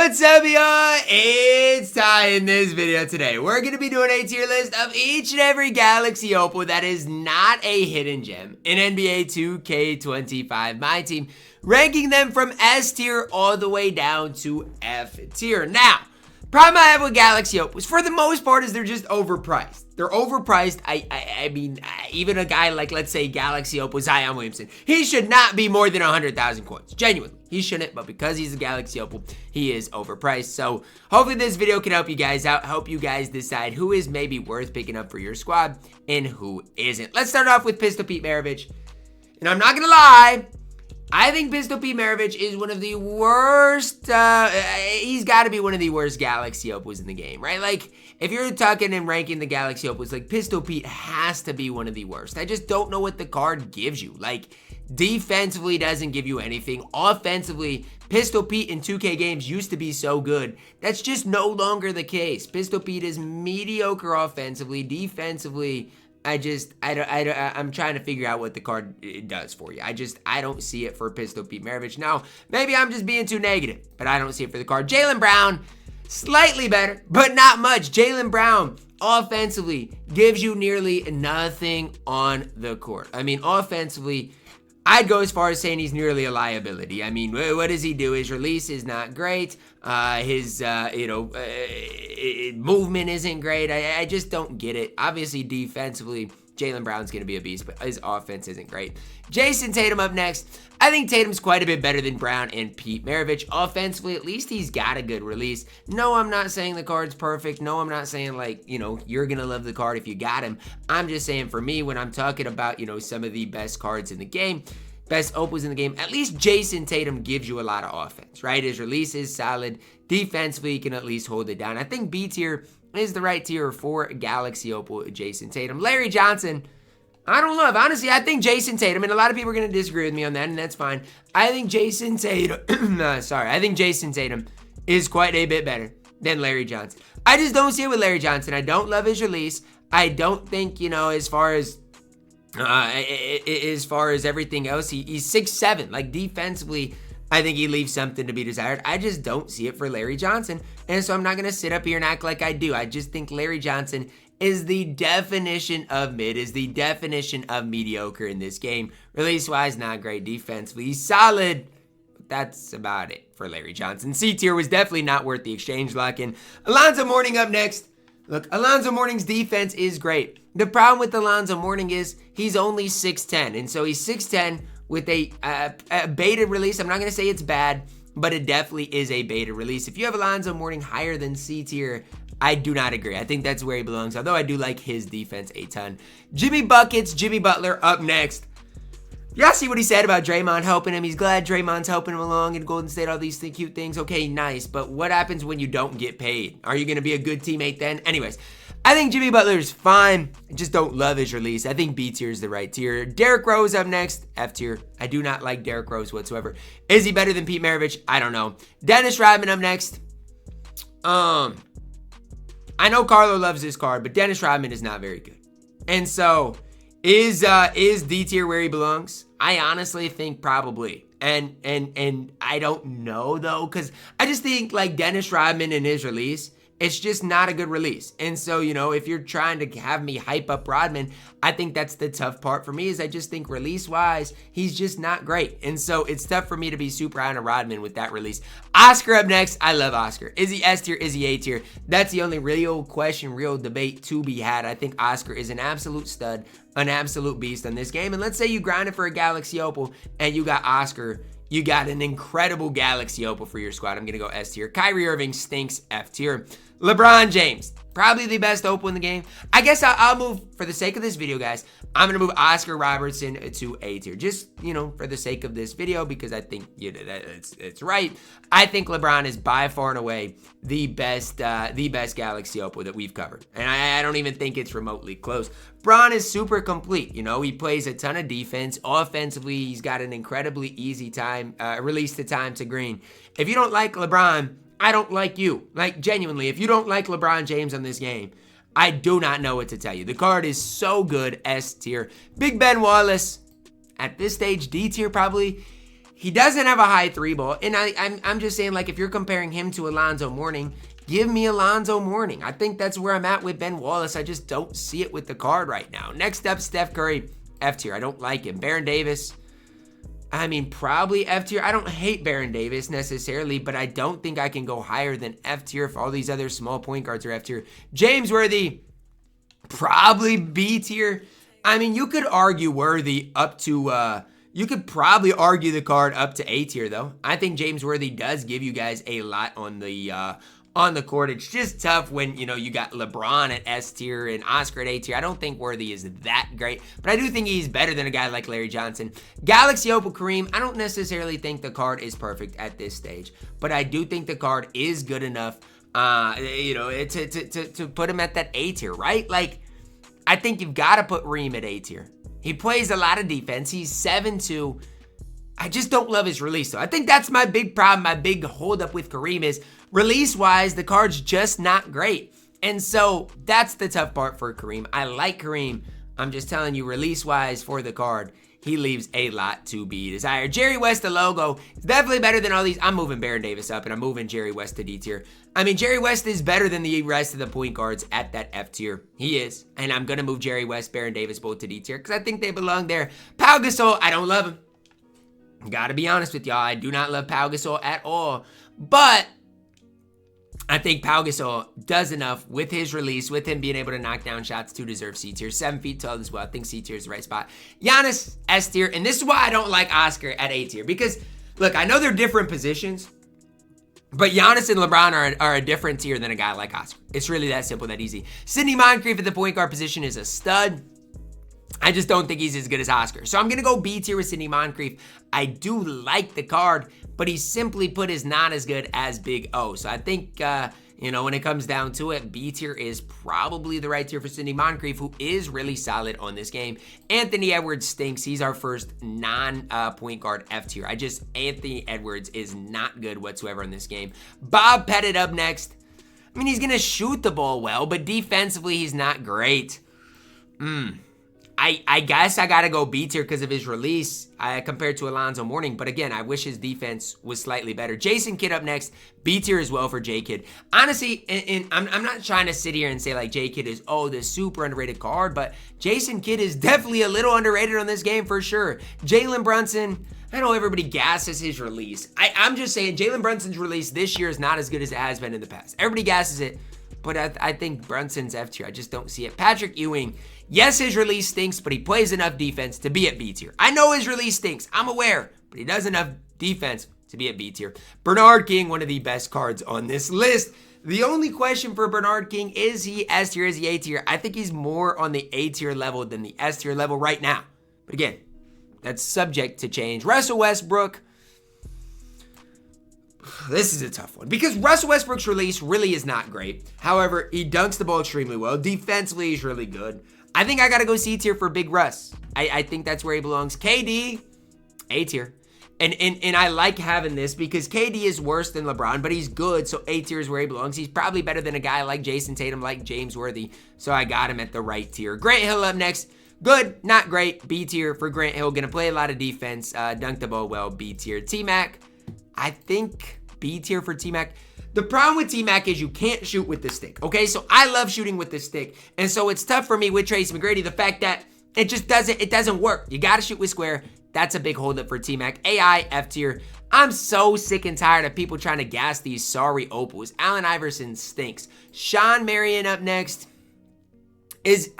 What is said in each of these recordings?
What's up, y'all? It's Ty. In this video today, we're going to be doing a tier list of each and every Galaxy Opal that is not a hidden gem in NBA 2K25 MyTEAM, ranking them from S tier all the way down to F tier. Now, problem I have with Galaxy Opals, for the most part, is they're just overpriced. They're overpriced. I mean, even a guy like, let's say, Galaxy Opal Zion Williamson, he should not be more than 100,000 coins. Genuinely, he shouldn't, but because he's a Galaxy Opal, he is overpriced. So hopefully this video can help you guys out, help you guys decide who is maybe worth picking up for your squad and who isn't. Let's start off with Pistol Pete Maravich. And I'm not going to lie, I think Pistol Pete Maravich is one of the worst, he's got to be one of the worst Galaxy Opals in the game, right? Like, if you're talking and ranking the Galaxy Opals, like, Pistol Pete has to be one of the worst. I just don't know what the card gives you. Like, defensively doesn't give you anything. Offensively, Pistol Pete in 2K games used to be so good. That's just no longer the case. Pistol Pete is mediocre offensively. Defensively, I'm trying to figure out what the card does for you. I don't see it for Pistol Pete Maravich. Now, maybe I'm just being too negative, but I don't see it for the card. Jaylen Brown, slightly better, but not much. Jaylen Brown, offensively, gives you nearly nothing on the court. I mean, offensively, I'd go as far as saying he's nearly a liability. I mean, what does he do? His release is not great. His movement isn't great. I just don't get it. Obviously, defensively, Jaylen Brown's going to be a beast, but his offense isn't great. Jason Tatum up next. I think Tatum's quite a bit better than Brown and Pete Maravich. Offensively, at least he's got a good release. No, I'm not saying the card's perfect. No, I'm not saying, like, you're going to love the card if you got him. I'm just saying, for me, when I'm talking about, some of the best cards in the game, best opals in the game, at least Jason Tatum gives you a lot of offense, right? His release is solid. Defensively, he can at least hold it down. I think B tier is the right tier for Galaxy Opal Jason Tatum. Larry Johnson, I don't love. Honestly, I think Jason Tatum, and a lot of people are going to disagree with me on that, and that's fine. I think Jason Tatum, I think Jason Tatum is quite a bit better than Larry Johnson. I just don't see it with Larry Johnson. I don't love his release. I don't think, as far as everything else, he's 6'7". Like, defensively, I think he leaves something to be desired. I just don't see it for Larry Johnson, and so I'm not going to sit up here and act like I do. I just think Larry Johnson is the definition of mid, is the definition of mediocre in this game. Release-wise, not great. Defensively, he's solid. That's about it for Larry Johnson. C tier was definitely not worth the exchange lock-in. Alonzo Mourning up next. Look, Alonzo Mourning's defense is great. The problem with Alonzo Mourning is he's only 6'10", and so he's 6'10", with a beta release. I'm not going to say it's bad, but it definitely is a beta release. If you have Alonzo Mourning higher than C tier, I do not agree. I think that's where he belongs, although I do like his defense a ton. Jimmy Butler up next. Y'all see what he said about Draymond helping him? He's glad Draymond's helping him along in Golden State, all these cute things. Okay, nice, but what happens when you don't get paid? Are you going to be a good teammate then? Anyways, I think Jimmy Butler is fine. I just don't love his release. I think B tier is the right tier. Derrick Rose up next, F tier. I do not like Derrick Rose whatsoever. Is he better than Pete Maravich? I don't know. Dennis Rodman up next. I know Carlo loves this card, but Dennis Rodman is not very good. And so, is D tier where he belongs? I honestly think probably. And I don't know, though, because I just think, like, Dennis Rodman and his release, it's just not a good release. And so, if you're trying to have me hype up Rodman, I think that's the tough part for me, is I just think release-wise, he's just not great. And so it's tough for me to be super high on a Rodman with that release. Oscar up next. I love Oscar. Is he S tier? Is he A tier? That's the only real question, real debate to be had. I think Oscar is an absolute stud, an absolute beast on this game. And let's say you grinded for a Galaxy Opal and you got Oscar. You got an incredible Galaxy Opal for your squad. I'm going to go S tier. Kyrie Irving stinks, F tier. LeBron James, probably the best Opal in the game. I guess I'll move, for the sake of this video, guys, I'm going to move Oscar Robertson to A tier. Just, for the sake of this video, because I think it's right. I think LeBron is by far and away the best Galaxy Opal that we've covered. And I don't even think it's remotely close. Bron is super complete. He plays a ton of defense. Offensively, he's got an incredibly easy time, release the time to green. If you don't like LeBron, I don't like you. Like, genuinely, if you don't like LeBron James on this game, I do not know what to tell you. The card is so good, S tier. Big Ben Wallace, at this stage, D tier probably. He doesn't have a high 3-ball, and I'm just saying, like, if you're comparing him to Alonzo Mourning, give me Alonzo Mourning. I think that's where I'm at with Ben Wallace. I just don't see it with the card right now. Next up, Steph Curry, F tier. I don't like him. Baron Davis, I mean, probably F tier. I don't hate Baron Davis necessarily, but I don't think I can go higher than F tier if all these other small point guards are F tier. James Worthy, probably B tier. I mean, you could argue Worthy up to, you could probably argue the card up to A tier, though. I think James Worthy does give you guys a lot on the court. It's just tough when, you know, you got LeBron at S tier and Oscar at A tier. I don't think Worthy is that great, but I do think he's better than a guy like Larry Johnson. Galaxy Opal Kareem, I don't necessarily think the card is perfect at this stage, but I do think the card is good enough, you know, to put him at that A tier, right? Like, I think you've got to put Reem at A tier. He plays a lot of defense. He's 7'2". I just don't love his release, though. I think that's my big problem, my big holdup with Kareem is release-wise, the card's just not great. And so that's the tough part for Kareem. I like Kareem. I'm just telling you, release-wise for the card, he leaves a lot to be desired. Jerry West, the logo, is definitely better than all these. I'm moving Baron Davis up, and I'm moving Jerry West to D tier. I mean, Jerry West is better than the rest of the point guards at that F tier. He is. And I'm going to move Jerry West, Baron Davis both to D tier because I think they belong there. Pau Gasol, I don't love him. Gotta be honest with y'all. I do not love Pau Gasol at all. But I think Pau Gasol does enough with his release, with him being able to knock down shots to deserve C tier. 7 feet tall as well. I think C tier is the right spot. Giannis, S tier. And this is why I don't like Oscar at A tier. Because, look, I know they're different positions, but Giannis and LeBron are a different tier than a guy like Oscar. It's really that simple, that easy. Sidney Moncrief at the point guard position is a stud. I just don't think he's as good as Oscar. So I'm going to go B tier with Sidney Moncrief. I do like the card, but he simply put is not as good as Big O. So I think, you know, when it comes down to it, B tier is probably the right tier for Sidney Moncrief, who is really solid on this game. Anthony Edwards stinks. He's our first non-point guard F tier. Anthony Edwards is not good whatsoever in this game. Bob Pettit up next. I mean, he's going to shoot the ball well, but defensively, he's not great. I guess I got to go B tier because of his release compared to Alonzo Mourning. But again, I wish his defense was slightly better. Jason Kidd up next. B tier as well for J Kidd. Honestly, I'm not trying to sit here and say like J Kidd is, oh, this super underrated card. But Jason Kidd is definitely a little underrated on this game for sure. Jalen Brunson, I know everybody gasses his release. I'm just saying Jalen Brunson's release this year is not as good as it has been in the past. Everybody gasses it. But I think Brunson's F tier. I just don't see it. Patrick Ewing. Yes, his release stinks, but he plays enough defense to be at B tier. I know his release stinks. I'm aware, but he does enough defense to be at B tier. Bernard King, one of the best cards on this list. The only question for Bernard King, is he S tier, is he A tier? I think he's more on the A tier level than the S tier level right now. But again, that's subject to change. Russell Westbrook. This is a tough one because Russell Westbrook's release really is not great. However, he dunks the ball extremely well. Defensively, he's really good. I think I got to go C tier for Big Russ. I think that's where he belongs. KD, A tier. And I like having this because KD is worse than LeBron, but he's good, so A tier is where he belongs. He's probably better than a guy like Jason Tatum, like James Worthy, so I got him at the right tier. Grant Hill up next. Good, not great. B tier for Grant Hill. Gonna play a lot of defense. Dunk the ball well. B tier. T-Mac, I think B tier for T-Mac. The problem with T-Mac is you can't shoot with the stick, okay? So I love shooting with the stick, and so it's tough for me with Tracy McGrady, the fact that it just doesn't work. You gotta shoot with square. That's a big holdup for T-Mac. AI, F tier. I'm so sick and tired of people trying to gas these sorry opals. Allen Iverson stinks. Sean Marion up next is...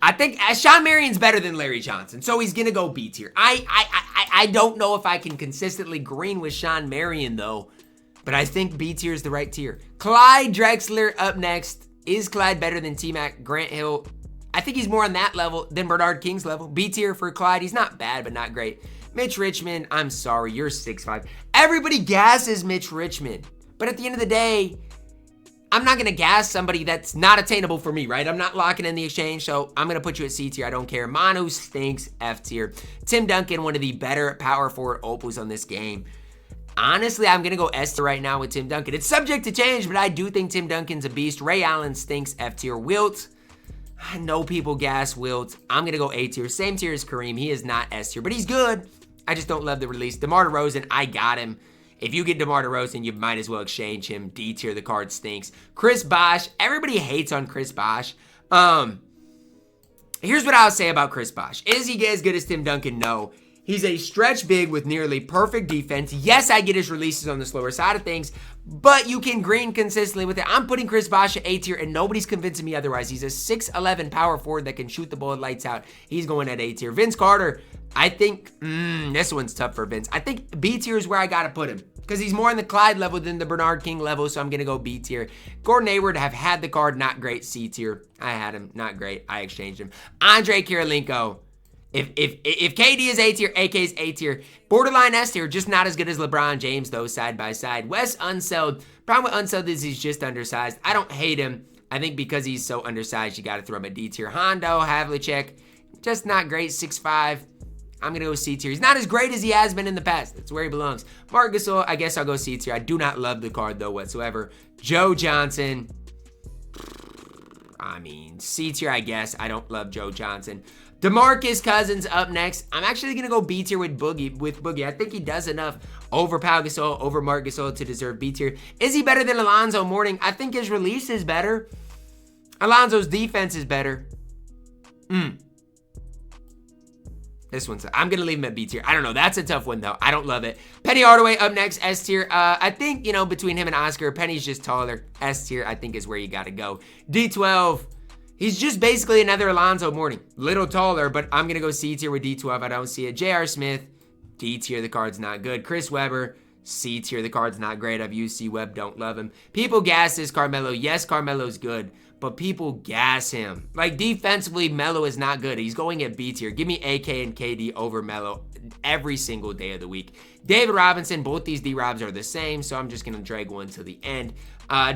I think Sean Marion's better than Larry Johnson, so he's gonna go B tier. I don't know if I can consistently green with Sean Marion though, but I think B tier is the right tier. Clyde Drexler up next. Is Clyde better than T-Mac? Grant Hill, I think he's more on that level than Bernard King's level. B tier for Clyde. He's not bad, but not great. Mitch Richmond, I'm sorry, you're 6'5". Everybody gasses Mitch Richmond, but at the end of the day, I'm not going to gas somebody that's not attainable for me, right? I'm not locking in the exchange, so I'm going to put you at C tier. I don't care. Manu stinks, F tier. Tim Duncan, one of the better power forward opals on this game. Honestly, I'm going to go S tier right now with Tim Duncan. It's subject to change, but I do think Tim Duncan's a beast. Ray Allen stinks, F tier. Wilt, I know people gas Wilt. I'm going to go A tier. Same tier as Kareem. He is not S tier, but he's good. I just don't love the release. DeMar DeRozan, I got him. If you get DeMar DeRozan, you might as well exchange him. D tier, the card stinks. Chris Bosh, everybody hates on Chris Bosh. Here's what I'll say about Chris Bosh. Is he as good as Tim Duncan? No. He's a stretch big with nearly perfect defense. Yes, I get his releases on the slower side of things, but you can green consistently with it. I'm putting Chris Bosh at A tier, and nobody's convincing me otherwise. He's a 6'11 power forward that can shoot the ball lights out. He's going at A tier. Vince Carter, I think, this one's tough for Vince. I think B tier is where I got to put him because he's more on the Clyde level than the Bernard King level, so I'm going to go B tier. Gordon Hayward, have had the card, not great. C tier. I had him, not great. I exchanged him. Andre Kirilenko. If KD is A tier, AK is A tier. Borderline S tier, just not as good as LeBron James, though, side by side. Wes Unseld. Problem with Unseld is he's just undersized. I don't hate him. I think because he's so undersized, you got to throw him a D tier. Hondo, Havlicek, just not great. 6'5". I'm going to go C tier. He's not as great as he has been in the past. That's where he belongs. Marc Gasol, I guess I'll go C tier. I do not love the card, though, whatsoever. Joe Johnson. I mean, C tier, I guess. I don't love Joe Johnson. DeMarcus Cousins up next. I'm actually going to go B tier with Boogie. I think he does enough over Pau Gasol, over Marc Gasol to deserve B tier. Is he better than Alonzo Mourning? I think his release is better. Alonzo's defense is better. This one's, I'm going to leave him at B tier. I don't know. That's a tough one, though. I don't love it. Penny Hardaway up next, S tier. I think, you know, between him and Oscar, Penny's just taller. S tier, I think, is where you got to go. D12. He's just basically another Alonzo Mourning. Little taller, but I'm going to go C tier with D12. I don't see it. J.R. Smith, D tier. The card's not good. Chris Webber, C tier. The card's not great. I've used C-Web. Don't love him. People gas this Carmelo. Yes, Carmelo's good, but people gas him. Like, defensively, Melo is not good. He's going at B tier. Give me AK and KD over Melo every single day of the week. David Robinson, both these D-Robs are the same, so I'm just going to drag one to the end.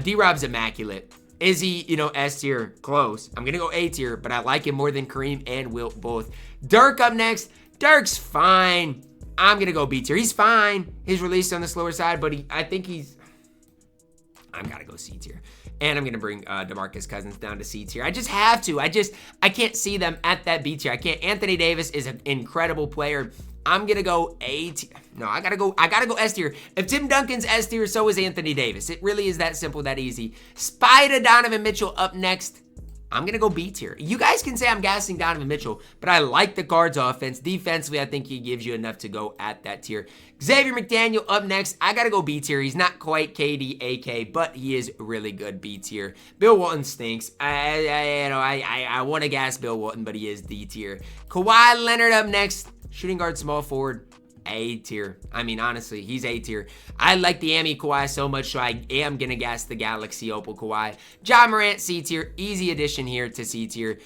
D-Rob's immaculate. Is he, you know, S tier? Close. I'm going to go A tier, but I like him more than Kareem and Wilt both. Dirk up next. Dirk's fine. I'm going to go B tier. He's fine. His release on the slower side, but I think he's... I've got to go C tier. And I'm going to bring DeMarcus Cousins down to C tier. I just have to. I can't see them at that B tier. I can't. Anthony Davis is an incredible player. I'm going to go A tier. No, I got to go S tier. If Tim Duncan's S tier, so is Anthony Davis. It really is that simple, that easy. Spider Donovan Mitchell up next. I'm going to go B tier. You guys can say I'm gassing Donovan Mitchell, but I like the card's offense. Defensively, I think he gives you enough to go at that tier. Xavier McDaniel up next. I got to go B tier. He's not quite KD, AK, but he is really good B tier. Bill Walton stinks. I want to gas Bill Walton, but he is D tier. Kawhi Leonard up next. Shooting guard, small forward, A tier. I mean, honestly, he's A tier. I like the Ami Kawhi so much, so I am going to gas the Galaxy Opal Kawhi. Ja Morant, C tier. Easy addition here to C tier.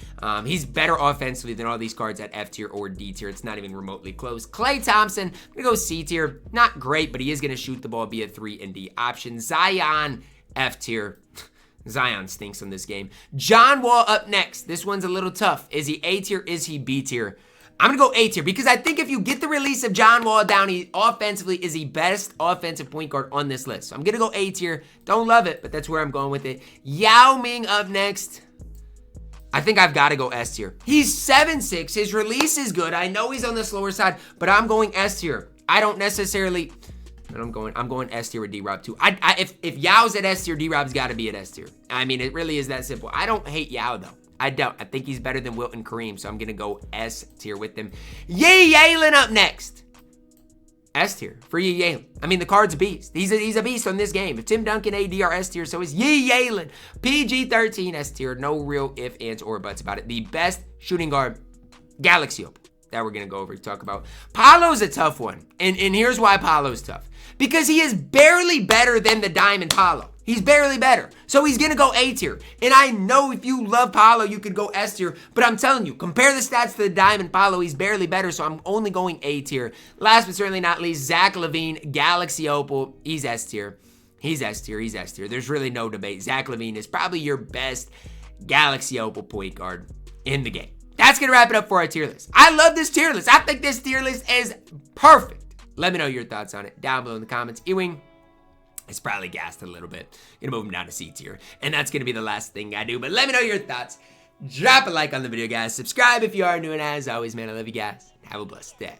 He's better offensively than all these cards at F tier or D tier. It's not even remotely close. Klay Thompson, I'm going to go C tier. Not great, but he is going to shoot the ball, be a 3 and D option. Zion, F tier. Zion stinks on this game. John Wall up next. This one's a little tough. Is he A tier? Is he B tier? I'm going to go A tier because I think if you get the release of John Wall down, he offensively is the best offensive point guard on this list. So I'm going to go A tier. Don't love it, but that's where I'm going with it. Yao Ming up next. I think I've got to go S tier. He's 7'6". His release is good. I know he's on the slower side, but I'm going S tier. I don't necessarily... But I'm going S tier with D-Rob too. If Yao's at S tier, D-Rob's got to be at S tier. I mean, it really is that simple. I don't hate Yao though. I don't. I think he's better than Wilt and Kareem, so I'm going to go S tier with them. Ye Yalen up next. S tier for Ye Yalen. I mean, the card's a beast. He's a beast on this game. If Tim Duncan, AD are S tier, so is Ye Yalen. PG-13 S tier. No real ifs, ands, or buts about it. The best shooting guard, Galaxy Opal, that we're going to go over to talk about. Paolo's a tough one, and here's why Paolo's tough. Because he is barely better than the Diamond Paolo. He's barely better. So he's going to go A tier. And I know if you love Paolo, you could go S tier. But I'm telling you, compare the stats to the Diamond Paolo. He's barely better, so I'm only going A tier. Last but certainly not least, Zach LaVine, Galaxy Opal. He's S tier. He's S tier. He's S tier. There's really no debate. Zach LaVine is probably your best Galaxy Opal point guard in the game. That's going to wrap it up for our tier list. I love this tier list. I think this tier list is perfect. Let me know your thoughts on it down below in the comments. Ewing, it's probably gassed a little bit. Gonna move him down to C tier. And that's gonna be the last thing I do. But let me know your thoughts. Drop a like on the video, guys. Subscribe if you are new. And as always, man, I love you guys. Have a blessed day.